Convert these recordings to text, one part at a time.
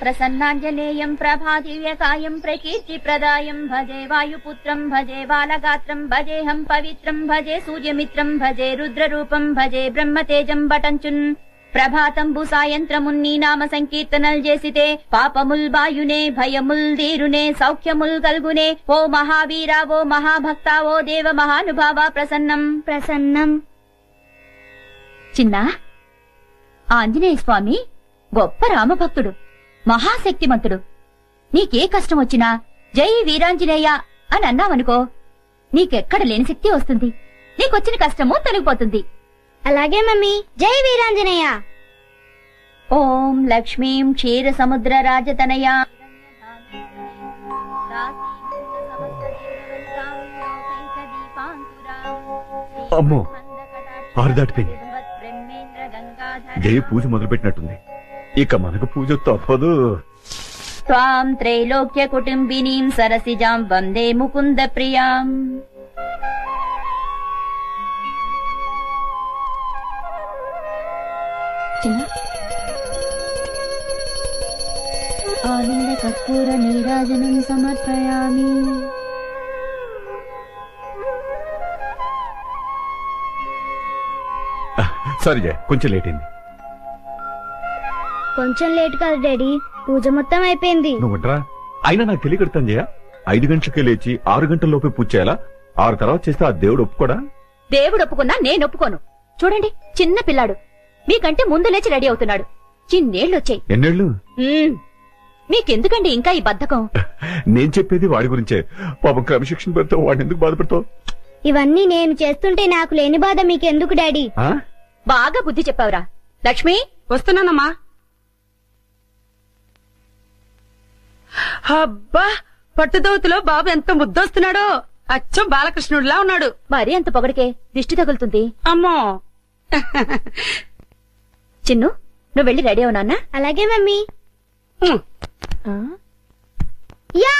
ప్రసన్నాంజనేయం ప్రభాదివ్యకాయం ప్రకీర్తిప్రదాయం భజే వాయుపుత్రం భజే బాలగాత్రం భజేహం పవిత్రం భజే సూర్యమిత్రం భజే రుద్రరూపం భజే బ్రహ్మతేజం బటంచున్ ప్రభాతంబు సాయంత్రమున్ని నామ సంకీర్తనల్ చేసితే పాపముల్ బాయునే భయముల్ దీరునే సౌఖ్యముల్ కల్గునే ఓ మహావీరా ఓ మహాభక్తా ఓ దేవ మహానుభావ ప్రసన్నం ప్రసన్నం. చిన్న ఆంజనేయ స్వామి గొప్ప రామభక్తుడు, మహాశక్తిమంతుడు. నీకే కష్టం వచ్చినా జై వీరాంజనేయ అని అన్నావనుకో, నీకెక్కడ లేని శక్తి వస్తుంది, నీకొచ్చిన కష్టము తొలగిపోతుంది. అలాగే మమ్మీ, జై వీరాంజనేయ. ఓం లక్ష్మీం క్షీర సముద్ర రాజతనయా అమ్మో, 6 దాటిపోయింది. జయ పూజ మొదలుపెట్టినట్టుంది. ఇక మనకు పూజ తప్పదు. త్వాం త్రైలోక్య కుటుంబినీం సరసిజాం వందే ముకుంద ప్రియాం. ఆనంద కర్పూర నీరాజనం సమర్పయామి. సారీ జయ, కొంచెం లేట్ అయింది. కొంచెం లేట్ కాదు డాడీ, పూజ మొత్తం అయిపోయింది. నువ్వుంటరా, అయినా నాకు తెలియకడతాను జయ. 5 గంటలకే లేచి 6 గంటల లోపే పూజ చేయాలా? 6 తర్వాత చేస్తే ఆ దేవుడు ఒప్పుకోడా? దేవుడు ఒప్పుకున్నా నేను ఒప్పుకోను. చూడండి, చిన్న పిల్లాడు మీకంటే ముందు లేచి రెడీ అవుతున్నాడు. చిన్నేళ్లొచ్చాయి. ఎన్నేళ్లు? మీకెందుకండి ఇంకా ఈ బద్ధకం? నేను చెప్పేది వాడి గురించే. పాపం క్రమశిక్షణ పెడితే వాడిని ఎందుకు బాధపడతావు? ఇవన్నీ నేను చేస్తుంటే నాకు లేని బాధ మీకెందుకు డాడీ? బాగా బుద్ధి చెప్పావురా. లక్ష్మి, వస్తున్నానమ్మా. అబ్బా, పట్టుదోతులో బాబు ఎంత ముద్దొస్తున్నాడో, అచ్చం బాలకృష్ణుడిలా ఉన్నాడు. మరీ అంత పొగడికే దిష్టి తగులుతుంది. అమ్మో. చిన్ను, నువ్వు వెళ్ళి రెడీ అవు నాన్న. అలాగే మమ్మీ. యా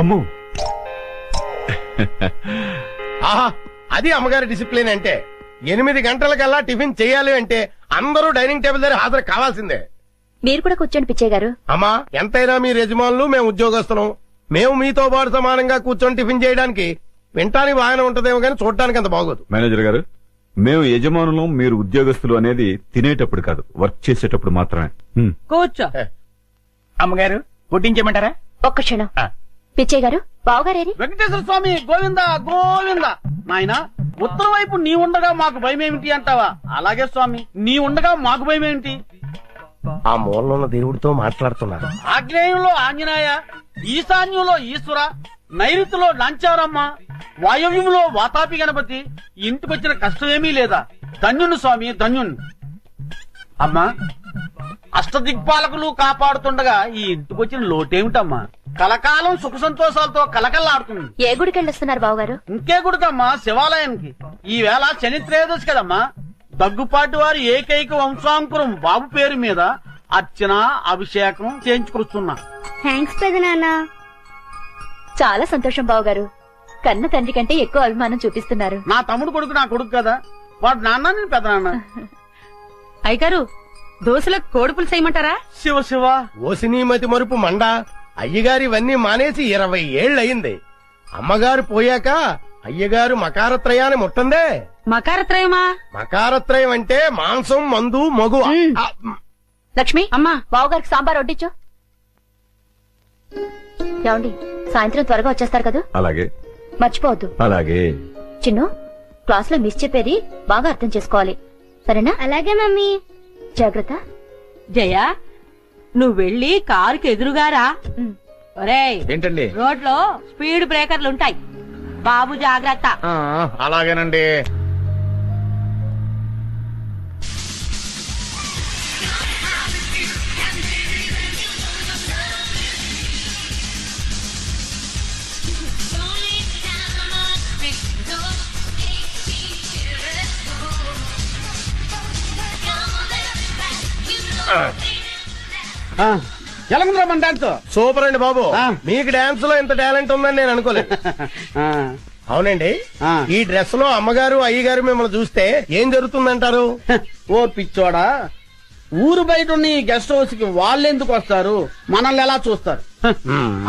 అమ్మో, ఆహా, అది అమ్మగారి డిసిప్లిన్ అంటే. 8 గంటలకల్లా టిఫిన్ చేయాలి అంటే అందరూ డైనింగ్ టేబుల్ దగ్గర హాజరు కావాల్సిందే. మీరు కూడా కూర్చోండి పిచ్చయ్య గారు. అమ్మా, ఎంతైనా మీ యజమానులు, మేము ఉద్యోగస్తులం. మేము మీతో పాటు సమానంగా కూర్చొని టిఫిన్ చేయడానికి వింటానికి బాగానే ఉంటదేమో కానీ చూడటానికి అంత బాగోదు. మేనేజర్ గారు, మేము యజమానులం, మీరు ఉద్యోగస్తులు అనేది తినేటప్పుడు కాదు, వర్క్ చేసేటప్పుడు మాత్రమే. కూర్చో. అమ్మగారు, పుట్టించేయమంటారా? ఒక్క క్షణం. పిచ్చయ్య గారు, బావగారేరి? వెంకటేశ్వర స్వామి గోవింద గోవింద. నాయన, ఉత్తరం వైపు నీ ఉండగా మాకు భయమేమిటి అంటావా? అలాగే స్వామి, నీ ఉండగా మాకు భయమేమిటి? ఆ మూలలో ఉన్న దేవుడితో మాట్లాడుతున్నారు. ఆగ్నేయంలో ఆంజనేయ, ఈశాన్యంలో ఈశ్వర, నైరుతిలో లంచారమ్మ, వాయవ్యంలో వాతాపి గణపతి. ఇంటికొచ్చిన కష్టమేమీ లేదా? ధన్యుని స్వామి, ధన్యుని. అమ్మా, అష్టదిక్పాలకులు కాపాడుతుండగా ఈ ఇంటికొచ్చిన లోటేమిటమ్మా? కలకాలం సుఖ సంతోషాలతో కలకల్లాడుతుంది. ఏ గుడికెళ్ళొస్తున్నారు బావగారు? ఇంకే గుడికమ్మా? శివాలయానికి. ఈ వేళ శని త్రయోదశి కదమ్మా. దగ్గుపాటి వారి ఏకైక వంశాంకురం బాబు పేరు మీద అర్చన, అభిషేకం చేయించుకొస్తున్నా. థ్యాంక్స్ పెదనాన్న. చాలా సంతోషం బావగారు. కన్న తండ్రి కంటే ఎక్కువ అభిమానం చూపిస్తున్నారు. నా తమ్ముడు కొడుకు నా కొడుకు కదా, వాడు నాన్న, నేను పెద్ద నాన్న. అయ్యగారు, దోశలకు కోడిపులు చేయమంటారా? శివ శివ. ఓసినీమతి మరుపు మండ. అయ్యగారు ఇవన్నీ మానేసి 20 ఏళ్లయింది. అమ్మగారు పోయాక అయ్యగారు మకారత్రయాన్ని ముట్టందే. మకారత్రయమా? మకారత్రయం అంటే మాంసం, మందు, మగువ. లక్ష్మి, అమ్మా, బావగారికి సాంబార్ వడ్డించు. ఏమండి, సాయంత్రం త్వరగా వచ్చేస్తారు కదా? అలాగే. మర్చిపోవద్దు. అలాగే. చిన్ను, క్లాస్ లో మిస్ చెప్పేది బాగా అర్థం చేసుకోవాలి, సరేనా? అలాగే మమ్మీ. జాగ్రత్త. జయ, నువ్వు వెళ్ళి కారుకి ఎదురుగారా. ఒరేయ్, ఏంటండి? రోడ్లో స్పీడ్ బ్రేకర్లు ఉంటాయి, బాబు జాగ్రత్త. అలాగేనండి. ఎలాగుందిరా మన డాన్స్? సూపర్ అండి బాబు. మీకు డాన్స్ లో ఇంత టాలెంట్ ఉందని నేను అనుకోలేదు. అవునండి. ఆ. ఈ డ్రెస్ లో అమ్మగారు అయ్యగారు మిమ్మల్ని చూస్తే ఏం జరుగుతుందంటారు? ఓ పిచ్చోడా, ఊరు బయట ఉన్న ఈ గెస్ట్ హౌస్ కి వాళ్ళెందుకు వస్తారు, మనల్ని ఎలా చూస్తారు?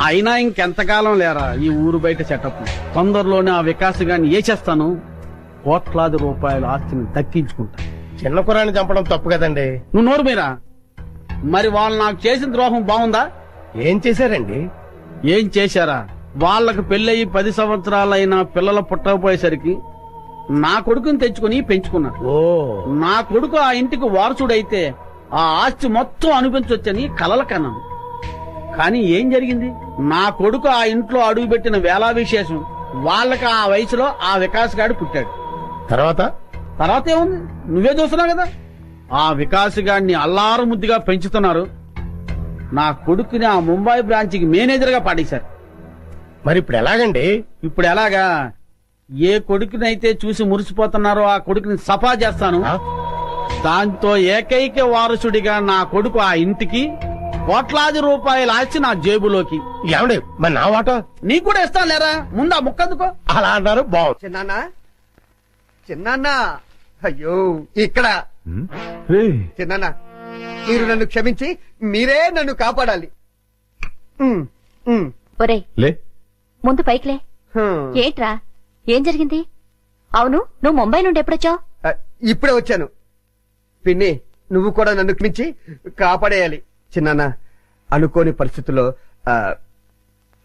అయినా ఇంకెంతకాలం లేరా ఈ ఊరు బయట సెటప్. తొందరలోనే ఆ వికాస్ గాని ఏ చేస్తాను, కోట్లాది రూపాయల ఆస్తిని దక్కించుకుంటా. చిన్న కురాన్ని చంపడం తప్పు కదండి. నువ్వు నోరు మీరా. మరి వాళ్ళు నాకు చేసిన ద్రోహం బాగుందా? ఏం చేశారండి? ఏం చేశారా? వాళ్ళకు పెళ్ళయి 10 సంవత్సరాలైనా పిల్లలు పుట్టకపోయేసరికి నా కొడుకుని తెచ్చుకుని పెంచుకున్నాడు. ఓ, నా కొడుకు ఆ ఇంటికి వారసుడైతే ఆ ఆస్తి మొత్తం అనిపించొచ్చని కలల కన్నాను. కానీ ఏం జరిగింది? నా కొడుకు ఆ ఇంట్లో అడుగుపెట్టిన వేళా విశేషం వాళ్ళకి ఆ వయసులో ఆ వికాస్ గాడు పుట్టాడు. తర్వాత ఏముంది, నువ్వే చూస్తున్నావు కదా. ఆ వికాస్ గాడిని అల్లారు ముద్దుగా పెంచుతున్నారు. నా కొడుకుని ఆ ముంబై బ్రాంచ్కి మేనేజర్ గా పాడేశారు. మరి ఇప్పుడు ఎలాగండి? ఇప్పుడు ఎలాగా? ఏ కొడుకునైతే చూసి మురిసిపోతున్నారో ఆ కొడుకుని సఫా చేస్తాను. ఆ? దాంతో ఏకైక వారసుడిగా నా కొడుకు ఆ ఇంటికి, కోట్లాది రూపాయల ఆస్తి నా జేబులోకి. ఏమండి మరి నా వాటా? నీకు కూడా ఇస్తాను లేరా, ముందు ఆ ముక్కందుకో. అలా అన్నారు, బాగుంది. చిన్నాన్న అయ్యో ఇక్కడ రే చిన్నాన్న, మీరు నన్ను క్షమించి మీరే నన్ను కాపాడాలి. ఉమ్, ఉమ్, ఒరేయ్ లే ముందు పైకిలే. హ్మ్. ఏంట్రా, ఏం జరిగింది? అవును, నువ్వు ముంబై నుండి ఎప్పుడొచ్చావు? ఆ, ఇప్పుడే వచ్చాను. పిన్ని, నువ్వు కూడా నన్ను క్షమించి కాపాడేయాలి. చిన్నాన్న, అనుకోని పరిస్థితుల్లో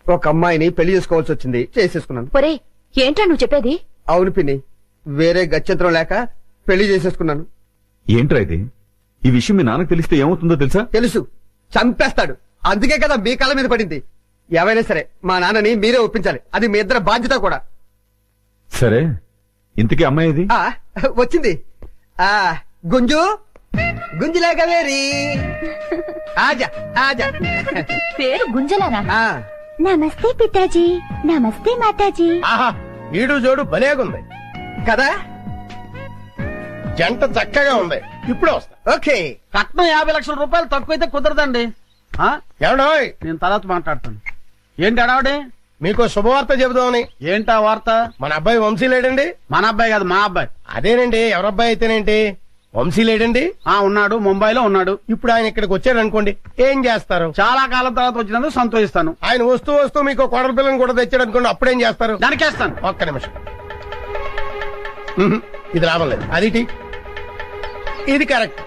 ఒక అమ్మాయిని పెళ్లి చేసుకోవాల్సి వచ్చింది, చేసేసుకున్నాను. ఒరేయ్ ఏంట్రా నువ్వు చెప్పేది? అవును పిన్ని, వేరే గత్యంతరం లేక పెళ్లి చేసేసుకున్నాను. ఏంట్రా ఇది? ఈ విషయం మీ నాన్నకు తెలిస్తే ఏమవుతుందో తెలుసా? తెలుసు, చంపేస్తాడు. అందుకే కదా మీ కాళ్ళ మీద పడింది. ఏవైనా సరే మా నాన్నని మీరే ఒప్పించాలి, అది మీ ఇద్దరి బాధ్యత కూడా. సరే, ఇంతకీ అమ్మాయి ఇది? ఆ వచ్చింది. ఆ గుంజు గుంజులాగవేరి ఆజా ఆజా. పేరు గుంజలానా? ఆ, నమస్తే పితాజీ, నమస్తే మాతాజీ. ఆహా, ఈడు జోడు భలేగుంది. కదా. జంట చక్కగా ఉంది. ఇప్పుడే వస్తా. ఓకే. కట్నం 50 లక్షల రూపాయలు తక్కువైతే కుదరదండి. ఆ? ఏమండోయ్, నేను తర్వాత మాట్లాడతాను. ఏంటి అడావడే? మీకు శుభవార్త చెబుదామని. ఏంటా వార్త? మన అబ్బాయి వంశీ లేడండి? మన అబ్బాయి కాదు, మా అబ్బాయి. అదేనండి, ఎవరబ్బాయి అయితేనేంటి, వంశీ లేడండి. ఉన్నాడు, ముంబైలో ఉన్నాడు. ఇప్పుడు ఆయన ఇక్కడికి వచ్చాడు అనుకోండి, ఏం చేస్తారు? చాలా కాలం తర్వాత వచ్చినందుకు సంతోషిస్తాను. ఆయన వస్తూ వస్తూ మీకు కోడల పిల్లని కూడా తెచ్చాడు అనుకోండి, అప్పుడేం చేస్తారు? దానికేస్తాను. ఒక్క నిమిషం. ఇది లాభం లేదు. అది టీ. ఇది కరెక్ట్.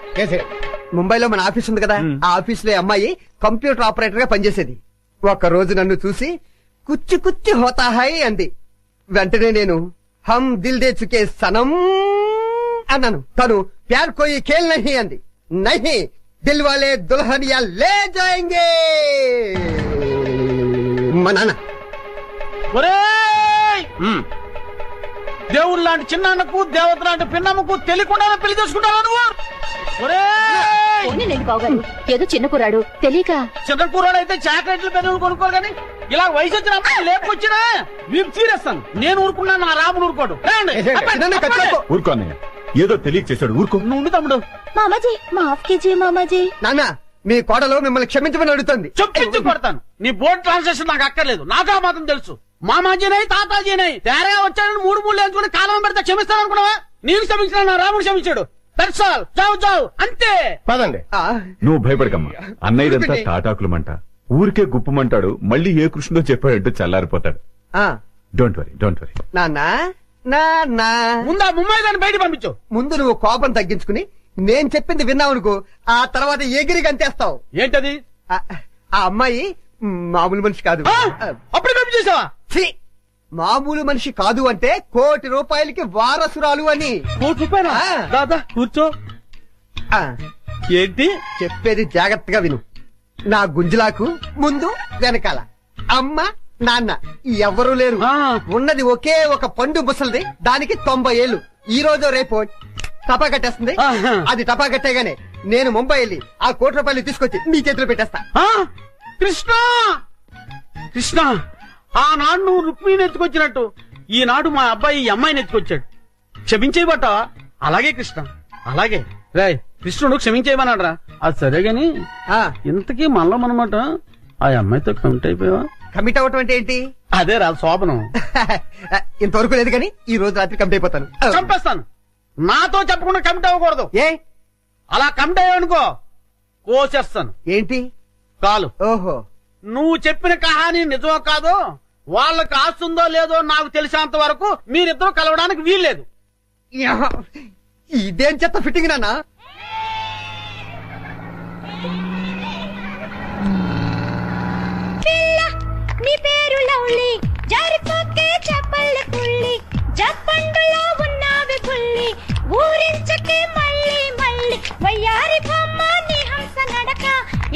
ముంబైలో మన ఆఫీస్ ఉంది కదా, ఆ ఆఫీస్ లో అమ్మాయి కంప్యూటర్ ఆపరేటర్ గా పనిచేసేది. ఒక రోజు నన్ను చూసి కుచ్చి కుచ్చి హోతా హై అంది. వెంటనే నేను హమ్ దిల్ దే చుకే సనం అన్నాను. తను ప్యార్ కోయి ఖేల్ నహీ అంది. నహీ, దిల్ వాలే దుల్హనియా లే జాయేంగే. మా నాన్న. ఒరేయ్! దేవుడు లాంటి చిన్నాన్నకు, దేవత లాంటి పిన్నమ్మకు తెలియకుండానే పెళ్లి చేసుకుంటావా నువ్వు? ఒరేయ్! పోనీలేండి బావగారు, ఏదో చిన్న కురాడు తెలియక. చిన్న కూరడైతే చాక్లెట్లు పెరుగులు కొనుక్కోరు కానీ ఇలా వయసు వచ్చిన అమ్మాయి లేపుకొచ్చినా వీపు తీరేస్తాను. నేను ఊరుకున్నా, నా రాముడు ఊరుకోడు. రండి. చిన్నాన్న కత్తిపట్టుకో. ఊరుకో అన్నయ్య, ఏదో తెలియక చేశాడు, ఊరుకో. నువ్వు ఉండు తమ్ముడు. మామాజీ మాఫ్ కీజియే మామాజీ. నాన్న, మీ కోడలు మిమ్మల్ని క్షమించమని అడుగుతుంది. చొప్పించి కొడతాను. నీ బోర్డు ట్రాన్సాక్షన్ నాకు అక్కర్లేదు, నాకు ఆ మాత్రం తెలుసు. మామాజీనై తాతాజీనై తేరగా వచ్చాడని 3 లేచుకుని కాలం పెడితే క్షమిస్తాను అనుకున్నావా? నేను క్షమించిన నా రాముడు క్షమించాడు. దర్శాల్ చావు చావు అంతే. పదండి. ఆ, నువ్వు భయపడకమ్మా, అన్నయ్యదంతా తాటాకులమంట. ఊరికే గుప్పమంటాడు, మళ్ళీ ఏ కృష్ణలో చెప్పాడంటూ చల్లారిపోతాడు. ఆ, డోంట్ వరీ, డోంట్ వరీ. నాన్న నాన్న, ముందా ముంబై దాన్ని బయట పంపించు. ముందు నువ్వు కోపం తగ్గించుకుని నేను చెప్పింది విన్నావనుకో, ఆ తర్వాత ఎగిరి గంతేస్తావు. ఏంటది? ఆ అమ్మాయి మామూలు మనిషి కాదు. అప్పుడే పంపించేసావా? ఛీ! మామూలు మనిషి కాదు అంటే ₹1 కోటి వారసురాలు అని. ₹1 ఆ. దాదా కూర్చో. ఆ, ఏంటి చెప్పేది జాగ్రత్తగా విను. నా గుంజులాకు ముందు వెనకాల అమ్మ నాన్న ఎవరూ లేరు. ఆ. ఉన్నది ఒకే ఒక పండు ముసలిది, దానికి 90 ఏళ్లు. ఈ రోజు రేపు టపా కట్టేస్తుంది. ఆహా. అది టపా కట్టేగానే నేను ముంబై వెళ్ళి ఆ ₹1 కోటి తీసుకొచ్చి నీ చేతిలో పెట్టేస్తా. ఆ? కృష్ణ కృష్ణ, ఆనాడు నువ్వు రుక్మిణిని ఎత్తుకొచ్చినట్టు ఈనాడు మా అబ్బాయి ఈ అమ్మాయిని ఎత్తుకొచ్చాడు. క్షమించేయబట్టావా? అలాగే కృష్ణ, అలాగే. రాయ్, కృష్ణుడు క్షమించేయమన్నాడు రా. అది సరే గాని ఆ, ఇంతకీ మనలో మనమాట ఆ అమ్మాయితో కౌంట్ అయిపోయావా? కమిట్ అవటం అంటే ఏంటి? అదే రా శోభనం. ఇంతవరకు లేదు కానీ ఈ రోజు రాత్రి కమిట్ అయిపోతాను. చంపేస్తాను. నాతో చెప్పకుండా కమిట్ అవ్వకూడదు. ఏ అలా కమిట్ అయ్యావనుకో కోసేస్తాను. ఏంటి? కాలు. ఓహో, నువ్వు చెప్పిన కహాని నిజమో కాదో, వాళ్ళకి ఆస్తుందో లేదో నాకు తెలిసినంత వరకు మీరిద్దరూ కలవడానికి వీల్లేదు. ఇదేం చెత్త ఫిట్టింగ్ నాన్న. నీ పేరు లవ్లీ, జారిపోకే చెప్పల్ల పుల్లి, జప్పండులో ఉన్నావి పుల్లి, ఊరించకే మళ్ళీ మళ్ళీ, వయ్యారి బొమ్మ నీ హంస నడక,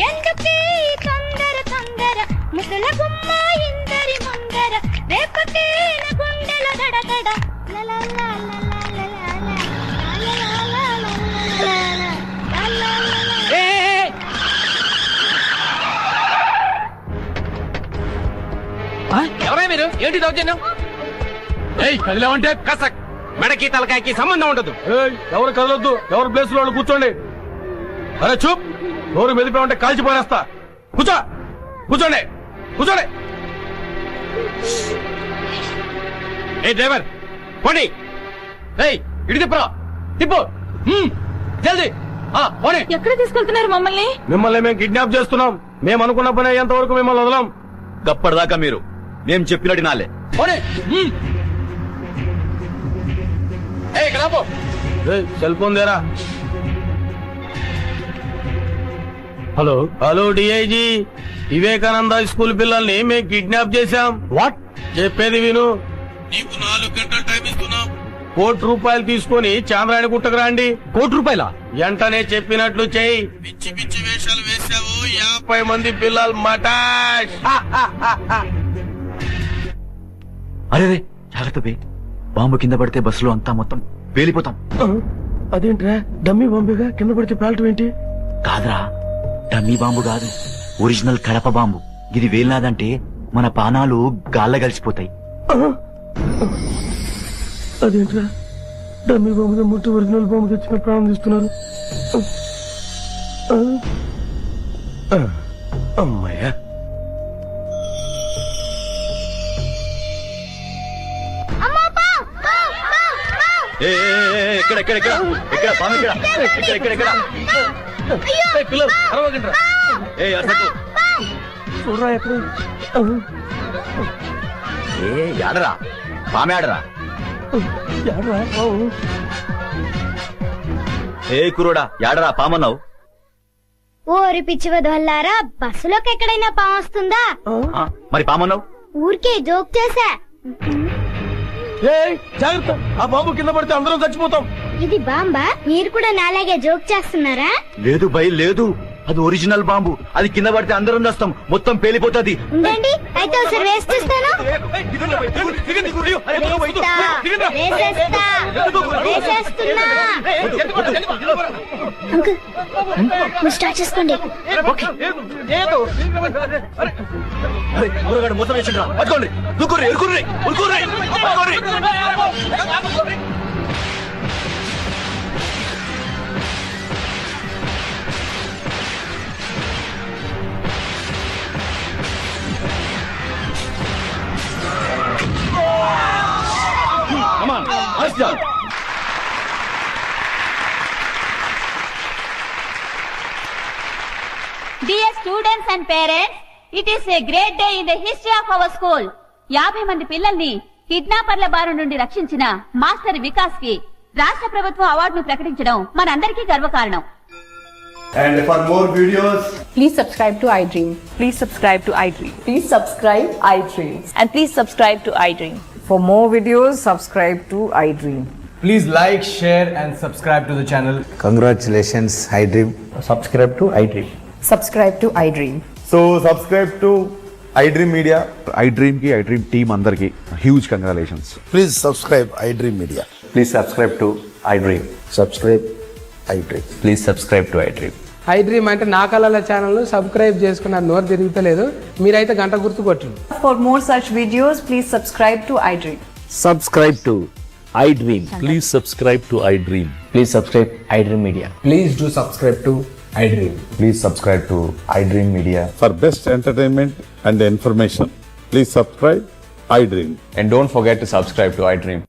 ఎందుకే ఈ తొందర తొందర, ముసల గుమ్మ ఇందరి ముందర, రేపకే నా గుండెల దడదడ, ఎవరా మీరు? ఏంటి దౌర్జన్యం? కదిలేమంటే కసక్ మెడకి తలకాయకి సంబంధం ఉండదు. ఎవరు కదలొద్దు, ఎవరు ప్లేస్ లో కూర్చోండి. అరే చూప్, నోరు మెదిపే కాల్చిపోనేస్తా. కూర్చో, కూర్చోండి, కూర్చోండి. ఏ డ్రైవర్ పోనీ, ఇడి తిప్పరా, తిప్పు జల్దీ. పోనీ. ఎక్కడ తీసుకెళ్తున్నారు మమ్మల్ని? మిమ్మల్ని మేము కిడ్నాప్ చేస్తున్నాం. మేము అనుకున్న పని అయ్యేంత వరకు మిమ్మల్ని వదలం. గప్పటిదాకా మీరు మేము చెప్పినట్టు నాలే. సెల్ ఫోన్ దేరా. Hello hello DIG, Vivekananda school పిల్లల్ని మేము కిడ్నాప్ చేశాం. వాట్? చెప్పేది విను. నీకు 4 గంటలు టైం ఇస్తున్నాం. ₹1,00,000 తీసుకొని చాంద్రాయణ గుట్టకు రండి. ₹1,00,000? వెంటనే చెప్పినట్లు చెయ్యి. పిచ్చి పిచ్చి వేషాలు వేశావు, 50 మంది పిల్లలు మటాష్. అరే జాగ్రత్త బే, బాంబు కింద పడితే బస్సులో అంతా మొత్తం పేలిపోతాం. అదేంట్రా, డమ్మీ బాంబుగా కింద పడితే పేలటం ఏంటి? కాదురా, డమ్మీ బాంబు కాదు, ఒరిజినల్ కడప బాంబు. ఇది వేలినాదంటే మన పానాలు గాల్ల కలిసిపోతాయి. అదేంట్రా, డమ్మీ బాంబు ముట్టి ఒరిజినల్ బాంబు తెచ్చిన ప్రాణం తీస్తున్నారు. అమ్మాయ్యా. పిల్లలు అరవకండ్రా. చూడరా ఎక్కడ ఆడరా, పామె ఆడరా. ఏ కురోడా, యాడరా పామన్నావు? ఓరి పిచ్చి వదల్లారా, బస్సులోకి ఎక్కడైనా పాము వస్తుందా? మరి పామన్నావు? ఊరికే జోక్ చేశా. జాగ్రత్త, ఆ బాంబు కింద పడితే అందరం చచ్చిపోతాం. ఇది బాంబా? మీరు కూడా నాలాగే జోక్ చేస్తున్నారా? లేదు బై లేదు, అది ఒరిజినల్ బాంబు. అది కింద పడితే అందరం చేస్తాం, మొత్తం పేలిపోతుంది. ఉండండి, అయితే ఒకసారి వేసేస్తాను. అంకుల్, స్టార్ట్ చేసుకోండి. మొత్తం వేసిండ్రా, పట్టుకోండి, దుక్కుర్రి, ఎరుకుర్రి, ఉరుకుర్రి, పట్టుకోండి. Come on, let's go. Dear students and parents, it is a great day in the history of our school. 50 మంది పిల్లల్ని కిడ్నాపర్ల బారి నుండి రక్షించిన మాస్టర్ వికాస్ కి రాష్ట్ర ప్రభుత్వం అవార్డును ప్రకటించడం మనందరికీ గర్వకారణం. And for more videos, Please subscribe to iDream. Please subscribe to iDream. Please subscribe iDream. And please subscribe to iDream. For more videos, subscribe to iDream. please like, share and subscribe to the channel. Congratulations, iDream. Subscribe to iDream. Subscribe to iDream. So subscribe to iDream Media. iDream ki iDream team andarki huge congratulations. Please subscribe iDream Media. Please subscribe to iDream. Subscribe iDream. Please subscribe to iDream. iDream అంటే నా కళల channel subscribe చేసుకున్న నోరు తిరుగుతలేదు, మీరైతే గంట గుర్తు కొట్టండి. For more such videos, please subscribe to iDream. Subscribe to iDream. Please subscribe to iDream. Please subscribe iDream Media. Please do subscribe to iDream. Please subscribe to iDream Media. For best entertainment and information, Please subscribe iDream. And don't forget to subscribe to iDream.